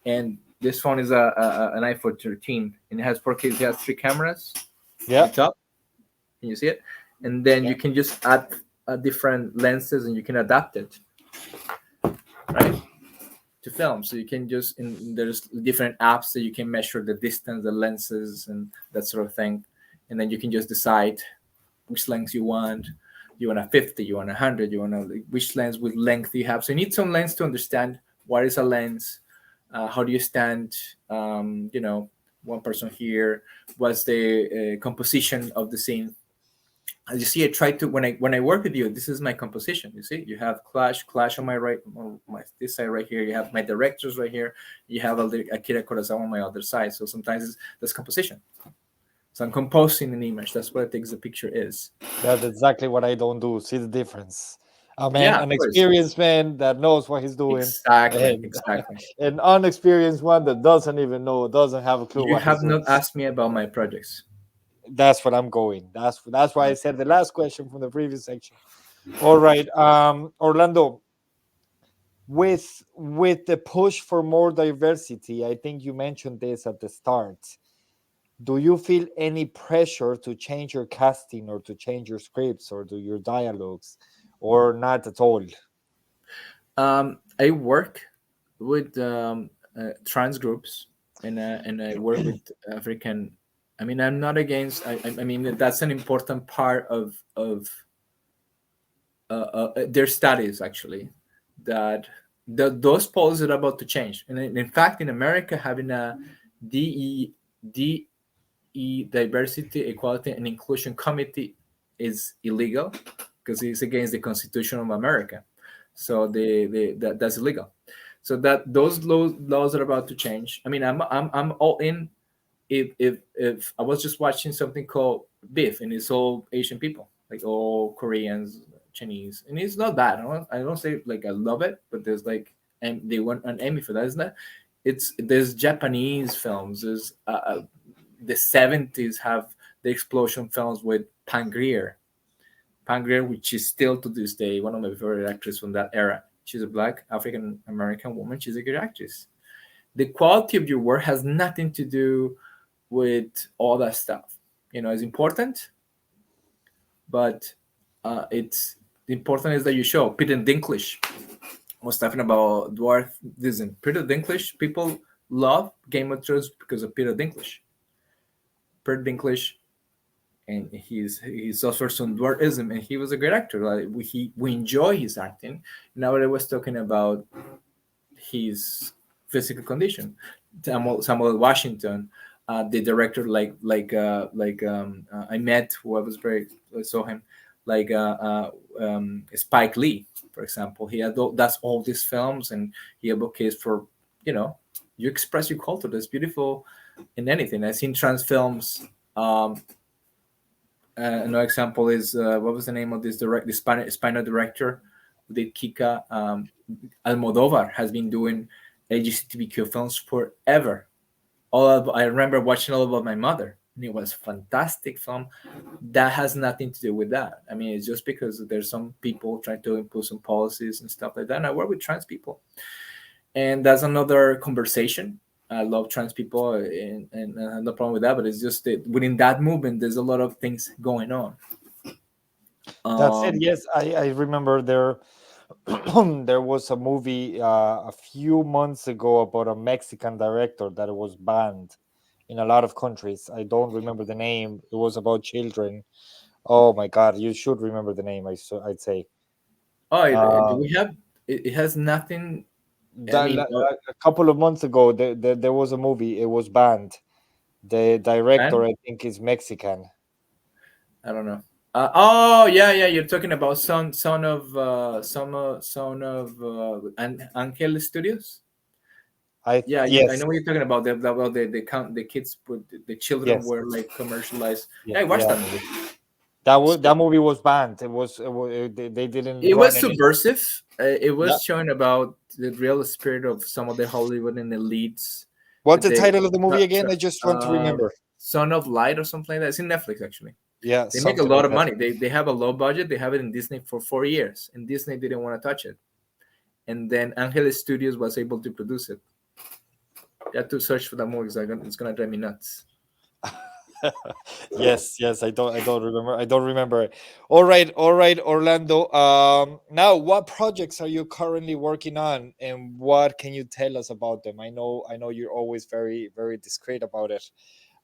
and this phone is an iPhone 13, and it has 4K. It has 3 cameras Yeah. on the top. Can you see it? And then Yeah. you can just add different lenses, and you can adapt it, right, to film. So you can just, there's different apps that you can measure the distance, the lenses, and that sort of thing. And then you can just decide which lens you want. You want a 50, you want 100, you want which lens with length you have. So you need some lens to understand what is a lens, how do you stand, one person here, what's the composition of the scene. As you see, I try to, when I work with you, this is my composition. You see, you have clash on my right, on this side right here. You have my directors right here. You have Akira Kurosawa on my other side. So sometimes that's composition. So I'm composing an image. That's what I think the picture is. That's exactly what I don't do. See the difference? A man, Yeah, of an course. experienced man that knows what he's doing, Exactly, and exactly. an unexperienced one that doesn't even know, doesn't have a clue You what he's have doing. not asked me about my projects. That's what I'm going. That's why I said the last question from the previous section. All right, Orlando, with the push for more diversity, I think you mentioned this at the start. Do you feel any pressure to change your casting or to change your scripts or do your dialogues, or not at all? I work with trans groups, and I work with African. I mean, I'm not against. I mean, that's an important part of their studies, actually, that those poles are about to change. And in fact, in America, having a DE, Diversity, Equality, and Inclusion Committee is illegal because it's against the Constitution of America. So that's illegal. So that those laws are about to change. I mean, I'm all in. If I was just watching something called Beef, and it's all Asian people, like all Koreans, Chinese, and it's not bad. I don't say like I love it, but there's like, and they won an Emmy for that, isn't it? There's Japanese films. There's the 70s have the explosion films with Pangrier. Pangrier, which is still to this day one of my favorite actors from that era. She's a black African American woman. She's a good actress. The quality of your work has nothing to do with all that stuff. It's important, but it's the important is that you show. Peter Dinklage was talking about dwarf Disney. Peter Dinklage, people love Game of Thrones because of Peter Dinklage. Peter Dinklage, and he suffers from dwarfism, and he was a great actor. Like we enjoy his acting. Now I was talking about his physical condition. Samuel Washington, the director, I met who I was very I saw him, like Spike Lee, for example. He had that's all these films, and he advocates for you know you express your culture. That's beautiful in anything. I've seen trans films. Another example is what was the name of the Spanish director who did Kika? Almodovar has been doing LGBTQ films forever. I remember watching All About My Mother, and it was a fantastic film. That has nothing to do with that. I mean, it's just because there's some people trying to impose some policies and stuff like that. And I work with trans people, and that's another conversation. I love trans people, and I have no problem with that. But it's just that within that movement, there's a lot of things going on. That's it. Um, Yes, I remember there there was a movie a few months ago about a Mexican director that was banned in a lot of countries. I don't remember the name. It was about children. Oh my God, you should remember the name. I'd say. do Uh, we have? It has nothing. I that, mean, a couple of months ago, there was a movie. It was banned. The director, man, I think, is Mexican. I don't know. Oh yeah, yeah. You're talking about Angel Studios. Yeah, I Yes, know what you're talking about. The kids put the children yes, were like commercialized. yeah, Yeah, I watched yeah. that movie. That movie was banned. They didn't It run was any. subversive. It Yeah. was showing about the real spirit of some of the Hollywood and elites. What's That the they, title of the movie tra- again? tra- I just want to remember. Son of Light or something like that. It's in Netflix actually. Yeah, They make a something lot like of that. money. They have a low budget. They have it in Disney for 4 years, and Disney didn't want to touch it. And then Angel Studios was able to produce it. You have to search for that movie. It's gonna drive me nuts. Yes, yes. I don't remember. I don't remember. All right, Orlando. Now, what projects are you currently working on, and what can you tell us about them? I know you're always very, very discreet about it.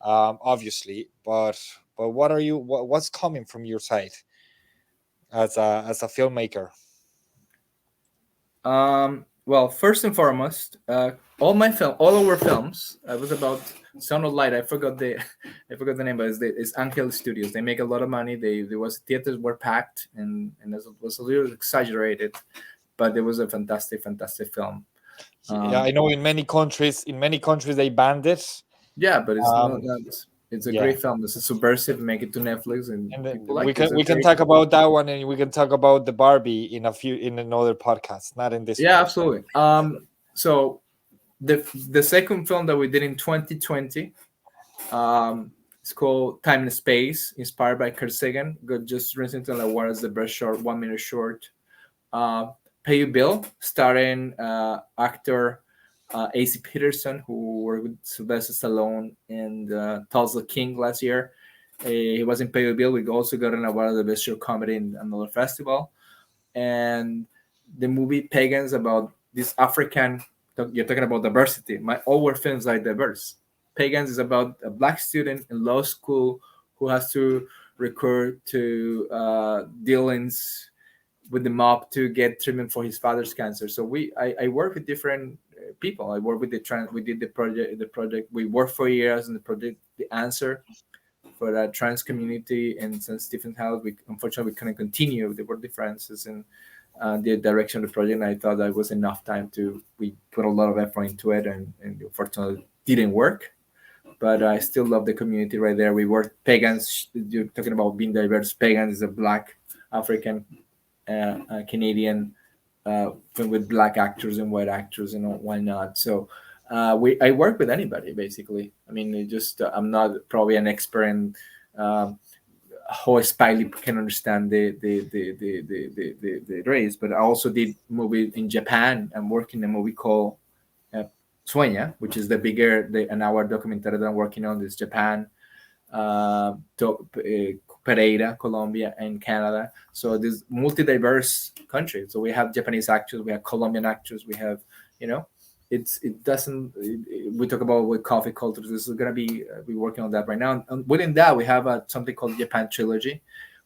Obviously, but what's coming from your side as a filmmaker? Well, first and foremost, all our films. I was about Sound of Light. I forgot the, I forgot the name, but it's Angel Studios. They make a lot of money. There was theaters were packed, and it was a little exaggerated, but it was a fantastic, fantastic film. Yeah, I Um, know in many countries they banned it. yeah, but it's not. Um, It's a yeah, great film. It's a subversive. Make it to Netflix, and and people then like it. So we it's can very talk cool. about that one, and we can talk about the Barbie in another podcast, not in this Yeah, one. absolutely. So the second film that we did in 2020, it's called Time and Space, inspired by Kurt Sagan. Got just recently awarded as the best short, 1 minute short. Uh, Pay You Bill, starring actor AC Peterson, who worked with Sylvester Stallone and Tulsa King last year. He was in Pay You Bill. We also got an award as the best short comedy in another festival. And the movie Pagans about this African. You're talking about diversity. All our films are diverse. Pagans is about a black student in law school who has to recur to dealings with the mob to get treatment for his father's cancer. So I work with different people. I work with we did the project. We worked for years on the project, The Answer, for the trans community in St. Stephen's House. We unfortunately we couldn't continue. There were differences in the direction of the project. And I thought that was enough time to we put a lot of effort into it, and unfortunately didn't work. But I still love the community right there. We were pagans. You're talking about being diverse. Pagans is a black African Canadian film with black actors and white actors, and why not? So I work with anybody basically. I mean, it just I'm not probably an expert in how a Spiley can understand the race, but I also did movie in Japan. I'm working a movie called uh, Sueña, which is the bigger an hour documentary that I'm working on. This Japan, Pereira, Colombia, and Canada. So this multi-diverse country. So we have Japanese actors, we have Colombian actors, we have, you know, it doesn't. We talk about with coffee cultures. This is gonna be we working on that right now. And within that, we have something called Japan Trilogy,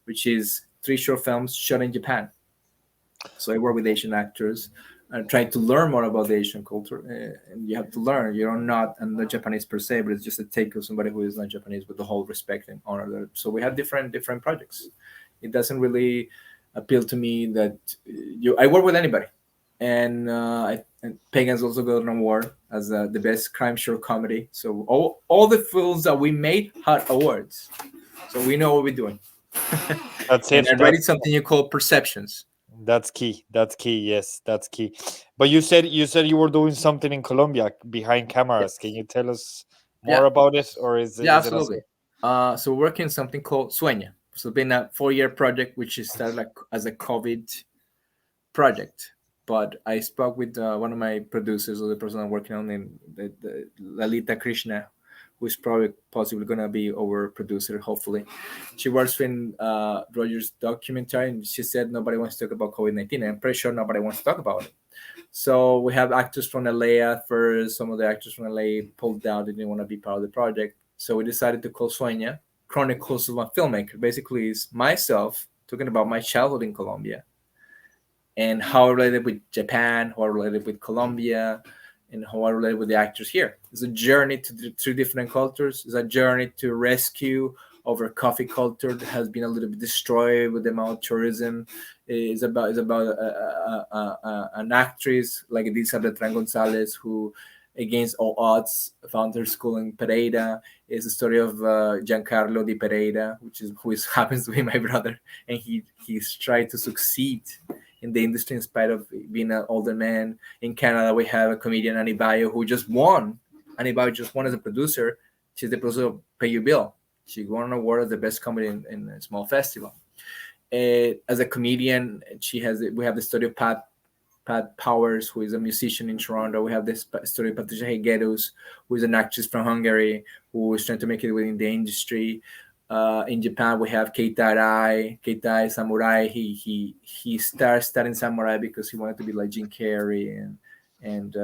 which is three short films shot in Japan. So I work with Asian actors and trying to learn more about the Asian culture. And you have to learn. You're not I'm not Japanese per se, but it's just a take of somebody who is not Japanese with the whole respect and honor. There. So we have different projects. It doesn't really appeal to me that I work with anybody. And Pagans also got an award as the best crime short comedy. So all the films that we made had awards. So we know what we're doing. That's And it. I read something you call perceptions. That's key. That's key. Yes, that's key. But you said you were doing something in Colombia behind cameras. Can you tell us more Yeah. about it, or Yeah, is it a absolutely. So we're working on something called Sueña. So it's been a 4-year project, which is started like as a COVID project. But I spoke with one of my producers, or the person I'm working on, in the Lalita Krishna, who is probably possibly going to be our producer, hopefully. She works in Rogers documentary, and she said nobody wants to talk about COVID-19. I'm pretty sure nobody wants to talk about it. So we have actors from LA at first. Some of the actors from LA pulled out; they didn't want to be part of the project. So we decided to call Sueña Chronicles of a Filmmaker. Basically, it's myself talking about my childhood in Colombia and how I related with Japan, how I related with Colombia, and how I related with the actors here. It's a journey to the three different cultures. It's a journey to rescue over coffee culture that has been a little bit destroyed with the amount of tourism. It's about an actress like Elizabeth Gonzalez who, against all odds, found her school in Pereira. It's a story of Giancarlo di Pereira, which is who is happens to be my brother, and he's tried to succeed in the industry in spite of being an older man. In Canada, we have a comedian, Annie Bayo, who just won. Annie Bayo just won as a producer. She's the producer of Pay Your Bill. She won an award as the best comedy in a small festival. As a comedian, we have the story of Pat Powers, who is a musician in Toronto. We have this story of Patricia Higueros, who is an actress from Hungary, who is trying to make it within the industry. In Japan, we have Keitai Samurai. He started studying samurai because he wanted to be like Jim Carrey and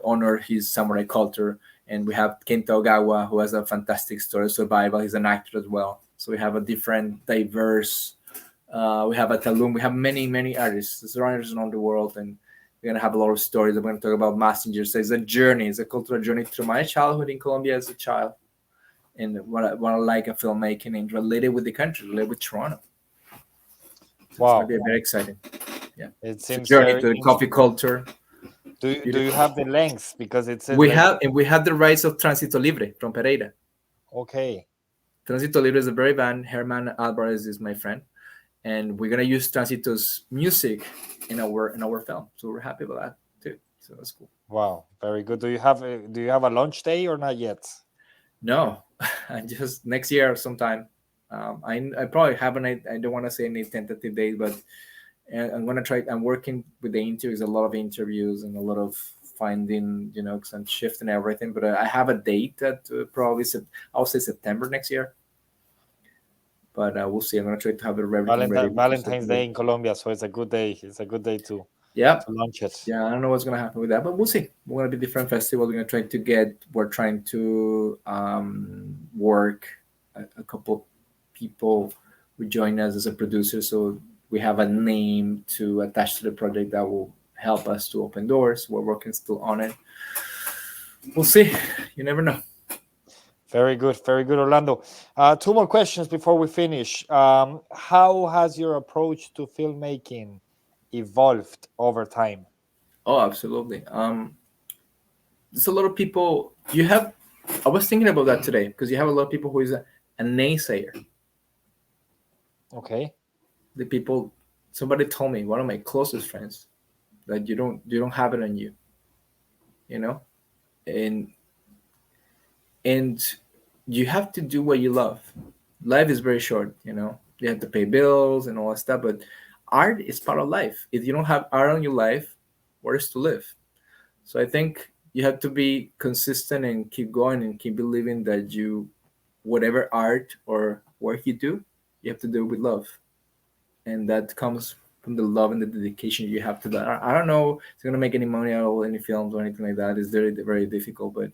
honor his samurai culture. And we have Kenta Ogawa, who has a fantastic story of survival. He's an actor as well. So we have a different, diverse. We have a Talum. We have many artists. There's artists around the world, and we're gonna have a lot of stories. We're gonna talk about messengers. So it's a journey. It's a cultural journey through my childhood in Colombia as a child, and what I like a filmmaking and related with the country, related with Toronto. So it's gonna wow? be very exciting. Yeah, It it's a seems journey very to the coffee interesting. culture. Do you Beautiful. have the lengths, because it says We like have and we have the rights of Transito Libre from Pereira. okay, Transito Libre is a very band. Herman Alvarez is my friend, and we're gonna use Transito's music in our film. So we're happy about that too. So that's cool. wow, very good. Do you have a launch day or not yet? No, I just next year sometime. I probably haven't. I don't want to say any tentative date, but I'm gonna try. I'm working with the interviews, a lot of interviews, and a lot of finding, some shift and everything. But I have a date that probably I'll say September next year. But we'll see. I'm gonna try to have everything ready before Valentine's September. Day in Colombia, so it's a good day. It's a good day Yeah, to launch it. yeah. I don't know what's gonna happen with that, but we'll see. We're gonna be different festivals. We're trying to work a couple of people who join us as a producer, so we have a name to attach to the project that will help us to open doors. We're working still on it. We'll see. You never know. Very good, Orlando. Two more questions before we finish. How has your approach to filmmaking evolved over time? Oh, absolutely. There's a lot of people. You have. I was thinking about that today because you have a lot of people who is a naysayer. Okay, The people. Somebody told me, one of my closest friends, that you don't have it on you. You know, and and you have to do what you love. Life is very short. You have to pay bills and all that stuff, but art is part of life. If you don't have art on your life, where is to live? So I think you have to be consistent and keep going and keep believing that whatever art or work you do, you have to do it with love, and that comes from the love and the dedication you have to that. I don't know if it's gonna make any money out of any films or anything like that. It's very very difficult, but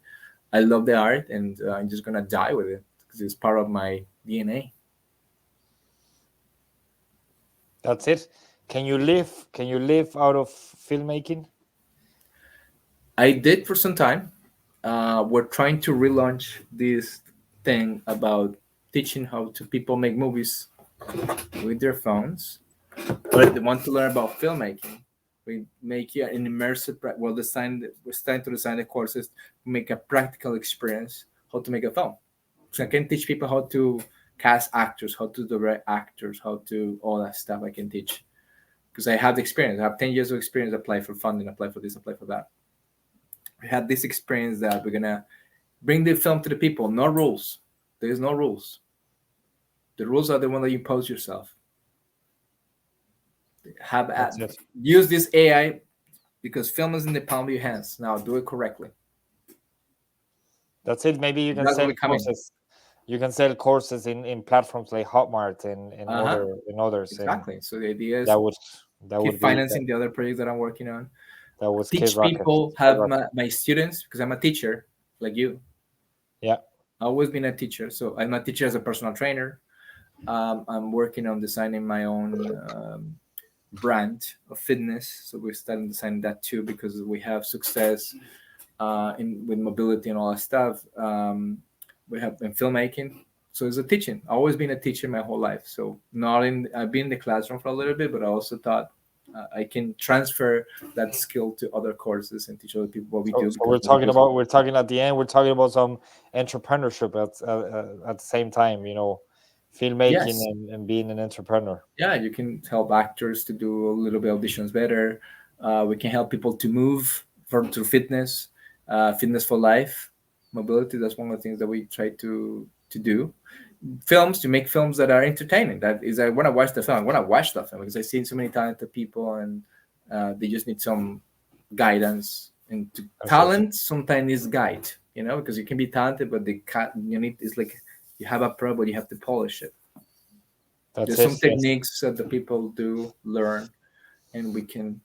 I love the art, and I'm just gonna die with it because it's part of my DNA. that's it. Can you live out of filmmaking? I did for some time. We're trying to relaunch this thing about teaching how to people make movies with their phones, but if they want to learn about filmmaking, we make it an immersive. We're starting to design the courses to make a practical experience how to make a film. So I can teach people how to cast actors, how to direct actors, how to all that stuff. I can teach because I have the experience. I have 10 years of experience. Apply for funding, apply for this, apply for that. We had this experience that we're gonna bring the film to the people. No rules. There's no rules. The rules are the one that you impose yourself. Have That's at it. use this AI because film is in the palm of your hands. Now do it correctly. That's it. Maybe you can That's what sell we're coming. courses. You can sell courses in platforms like Hotmart and Uh huh. others, and Exactly. So the idea is that would that keep would be financing the other projects that I'm working on. that would Teach skyrocket, people, have skyrocket. my students, because I'm a teacher like you. Yeah, I've always been a teacher. So I'm a teacher as a personal trainer. I'm working on designing my own brand of fitness. So we're starting designing that too because we have success in with mobility and all that stuff. We have been filmmaking. So it's a teaching. I've always been a teacher my whole life. So not in I've been in the classroom for a little bit, but I also thought I can transfer that skill to other courses and teach other people what we so do so because what we do is we're talking at the end. We're talking about some entrepreneurship at the same time. You know, filmmaking yes. and being an entrepreneur. Yeah, you can help actors to do a little bit auditions better. We can help people to move from through fitness, fitness for life, mobility. That's one of the things that we try to do. Films to make films that are entertaining. That is, I want to watch the film. I want to watch the film because I've seen so many talented people, and they just need some guidance. And That's it. talent sometimes is guide, because you can be talented, but you need it's like you have a pro, but you have to polish it. That's There's some it. Yes, techniques that the people do learn, and we can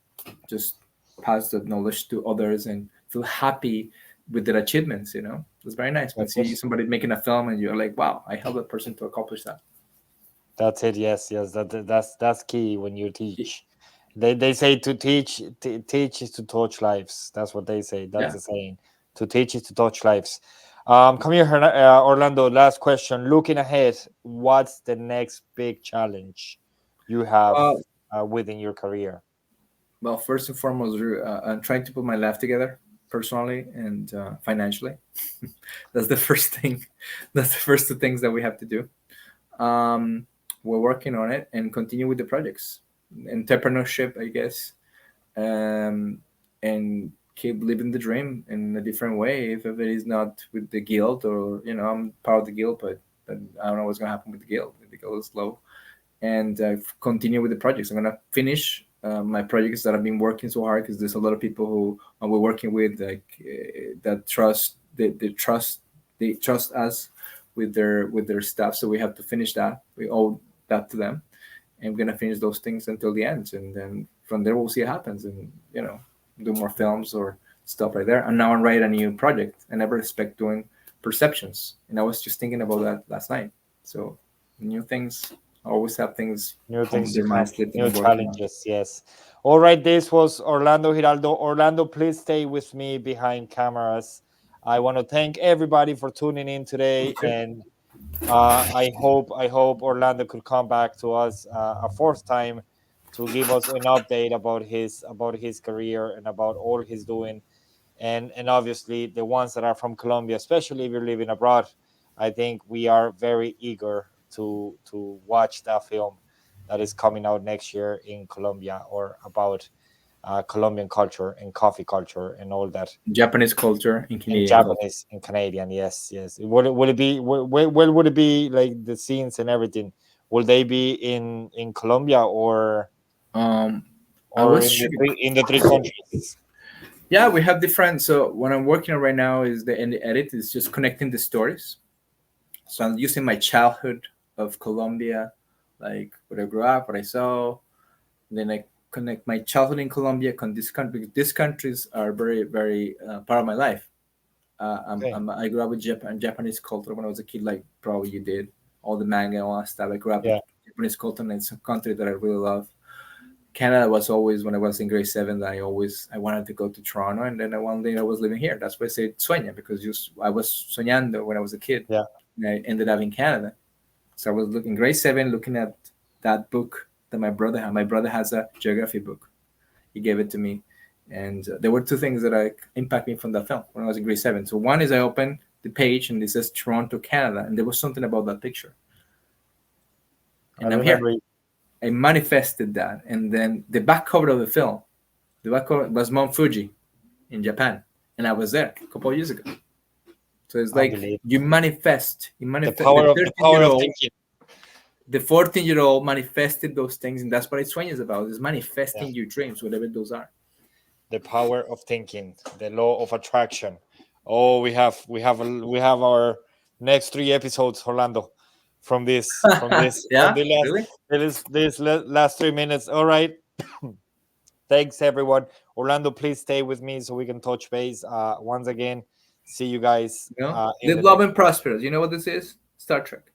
just pass that knowledge to others and feel happy with their achievements. It's very nice when that's see it. somebody making a film and you're like, wow, I helped that person to accomplish that. That's it. Yes, yes. That's key when you teach. They say to teach is to touch lives. That's what they say. That's Yeah. the saying. To teach is to touch lives. Come here, Orlando. Last question. Looking ahead, what's the next big challenge you have uh, within your career? well, first and foremost, I'm trying to put my life together personally and financially. That's the first thing. That's the first two things that we have to do. um, we're working on it and continue with the projects, entrepreneurship, I guess, um, and keep living the dream in a different way. If it is not with the guild, or I'm part of the guild, but I don't know what's gonna happen with the guild. The guild is low, and continue with the projects. I'm gonna finish my projects that I've been working so hard because there's a lot of people who we're working with, like that they trust us with their stuff. So we have to finish that. We owe that to them, and we're gonna finish those things until the end, and then from there we'll see what happens, and do more films or stuff like that. And now I'm writing a new project. I never expect doing perceptions, and I was just thinking about that last night. So new things always have things New on things to their mind come, slipping new and working on. challenges. Yes. All right. This was Orlando Giraldo. Orlando, please stay with me behind cameras. I want to thank everybody for tuning in today, Okay. and I hope Orlando could come back to us a fourth time to give us an update about his career and about all he's doing, and obviously the ones that are from Colombia, especially if you're living abroad. I think we are very eager to watch that film that is coming out next year in Colombia, or about Colombian culture and coffee culture and all that. Japanese culture and And Canadian culture. Japanese and Canadian, yes, yes. Will it be where would it be, like the scenes and everything? Will they be in Colombia, Um, I or was in the shooting. three countries? Yeah, we have different. So what I'm working on right now is the edit is just connecting the stories. So I'm using my childhood of Colombia, like where I grew up, what I saw. Then I connect my childhood in Colombia con this country. These countries are very, very part of my life. Okay, I grew up with Japanese culture when I was a kid, like probably you did. All the manga and all that stuff. I grew up with yeah, Japanese culture, and it's a country that I really love. Canada was always when I was in grade seven. I wanted to go to Toronto, and then one day I was living here. That's why I said sueña because I was soñando when I was a kid. yeah. And I ended up in Canada. So I was looking grade seven, looking at that book that my brother had. My brother has a geography book. He gave it to me, and there were two things that impact me from that film when I was in grade seven. So one is I opened the page and it says Toronto, Canada, and there was something about that picture, I and I'm here. remember it. I manifested that, and then the back cover of the film, the back cover was Mount Fuji in Japan, and I was there a couple of years ago. So it's like Unbelievable. you The manifest the power of 13 year old, thinking. the 14-year-old manifested those things, and that's what it's is about, is Yeah, manifesting your dreams, whatever those are. the power of thinking, the law of attraction. Oh, we have our next three episodes, Orlando, from this from this from Yeah, the last really? last 3 minutes. All right. Thanks, everyone. Orlando, please stay with me so we can touch base once again. See you guys You know, in live, the love, next and one. prosper. You know what this is? Star Trek.